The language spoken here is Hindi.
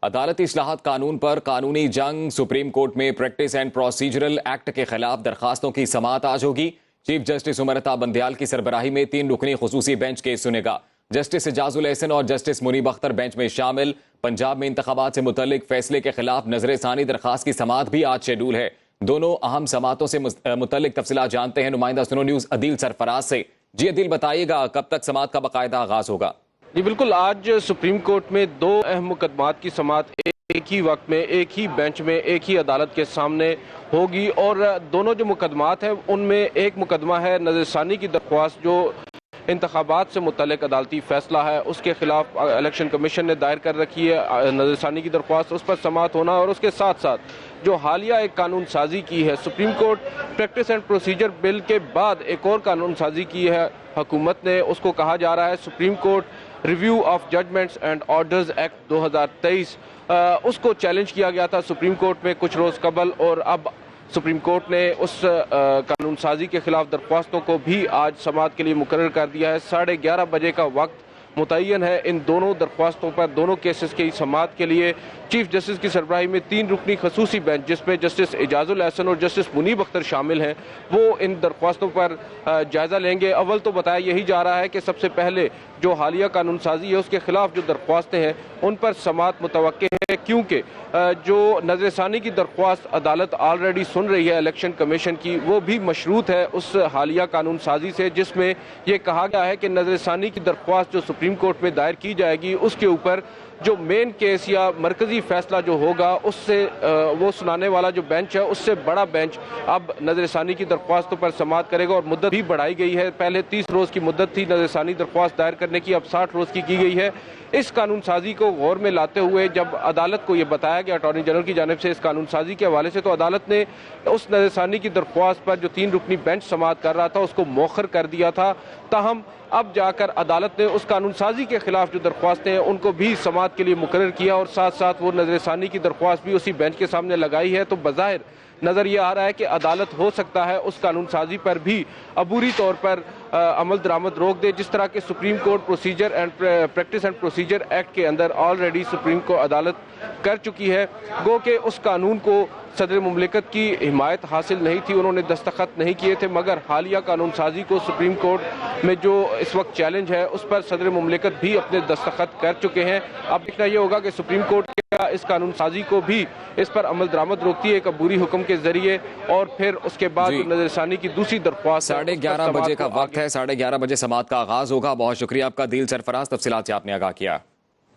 अदालती इस्लाहात कानून पर कानूनी जंग। सुप्रीम कोर्ट में प्रैक्टिस एंड प्रोसीजरल एक्ट के खिलाफ दरखास्तों की समाअत आज होगी। चीफ जस्टिस उमर अता बंदयाल की सरबराही में 3 रुकनी खुसूसी बेंच केस सुनेगा। जस्टिस एजाजुल एहसन और जस्टिस मुनीब अख्तर बेंच में शामिल। पंजाब में इंतखाबात से मुतल्लिक फैसले के खिलाफ नजर-ए-सानी दरखास्त की समाअत भी आज शेड्यूल है। दोनों अहम समाअतों से मुतल्लिक तफसीलात जानते हैं नुमाइंदा सुनो न्यूज अदील सरफराज से। जी अदील, बताइएगा कब तक समाअत का बाकायदा आगाज होगा? जी बिल्कुल, आज सुप्रीम कोर्ट में 2 अहम मुकदमात की समाअत एक ही वक्त में, एक ही बेंच में, एक ही अदालत के सामने होगी। और दोनों जो मुकदमात हैं उनमें एक मुकदमा है नजरसानी की दरख्वास्त, जो इंतखाबात से मुतल्लिक अदालती फैसला है उसके खिलाफ इलेक्शन कमीशन ने दायर कर रखी है नजरसानी की दरख्वास्त, उस पर समाअत होना। और उसके साथ साथ जो हालिया एक कानून साजी की है supreme court, practice and procedure bill के बाद एक और कानून साजी की है हुकूमत ने। उसको कहा जा रहा है supreme court review of judgments and orders act 2023। उसको चैलेंज किया गया था सुप्रीम कोर्ट में कुछ रोज़ कबल, और अब सुप्रीम कोर्ट ने उस कानून साजी के खिलाफ दरख्वास्तों को भी आज समाअत के लिए मुकर्रर कर दिया है। 11:30 बजे का वक्त मुतय्यन है इन दोनों दरख्वास्तों पर, दोनों केसेस की समाअत के लिए। चीफ जस्टिस की सरबराही में 3 रुकनी खसूसी बेंच, जिसमें जस्टिस एजाजुल एहसन और जस्टिस मुनीब अख्तर शामिल हैं, वो इन दरख्वास्तों पर जायजा लेंगे। अव्वल तो बताया यही जा रहा है कि सबसे पहले जो हालिया कानून साजी है उसके खिलाफ जो दरख्वास्तें हैं उन पर समाअत मुतवक्के है, क्योंकि जो नजरसानी की दरख्वास्त अदालत ऑलरेडी सुन रही है इलेक्शन कमीशन की, वो भी मशरूत है उस हालिया कानून साजी से, जिसमें यह कहा गया है कि नजरसानी की दरख्वास्त जो सुप्रीम कोर्ट में दायर की जाएगी उसके ऊपर जो मेन केस या मरकजी फैसला जो होगा उससे वो सुनाने वाला जो बेंच है उससे बड़ा बेंच अब नजरसानी की दरख्वास्तों पर समाअत करेगा। और मुद्दत भी बढ़ाई गई है, पहले 30 रोज़ की मुद्दत थी नजरसानी दरख्वास्त दायर करने की, अब 60 रोज़ की गई है। इस कानून साजी को गौर में लाते हुए जब अदालत को यह बताया गया अटॉर्नी जनरल की जानिब से इस कानून साजी के हवाले से, तो अदालत ने उस नजरसानी की दरख्वास्त पर जो 3 रुकनी बेंच समाअत कर रहा था उसको मौखर कर दिया था। ताहम अब जाकर अदालत ने उस कानून साजी के खिलाफ जो दरख्वास्तें हैं उनको भी समाअत के लिए मुकर्रर किया, और साथ साथ वो नजरसानी की दरख्वास्त भी उसी बेंच के सामने लगाई है। तो बज़ाहिर नज़र ये आ रहा है कि अदालत हो सकता है उस कानून साजी पर भी अबूरी तौर पर अमल दरामद रोक दे, जिस तरह के supreme court procedure and practice and procedure act के अंदर ऑलरेडी सुप्रीम कोर्ट अदालत कर चुकी है। गो के उस कानून को सदर मुमलिकत की हिमायत हासिल नहीं थी, उन्होंने दस्तखत नहीं किए थे, मगर हालिया कानून साजी को सुप्रीम कोर्ट में जो इस वक्त चैलेंज है उस पर सदर मुमलिकत भी अपने दस्तखत कर चुके हैं। अब देखना यह होगा कि सुप्रीम कोर्ट इस कानून साजी को भी इस पर अमल दरामद रोकती है एक अबूरी हुक्म के जरिए, और फिर उसके बाद नजरसानी की दूसरी दरख्वास्त 11:30 बजे का वक्त है, 11:30 बजे समाअत का आगाज होगा। बहुत शुक्रिया आपका दिल सरफराज, तफसीलात से आपने आगाह किया।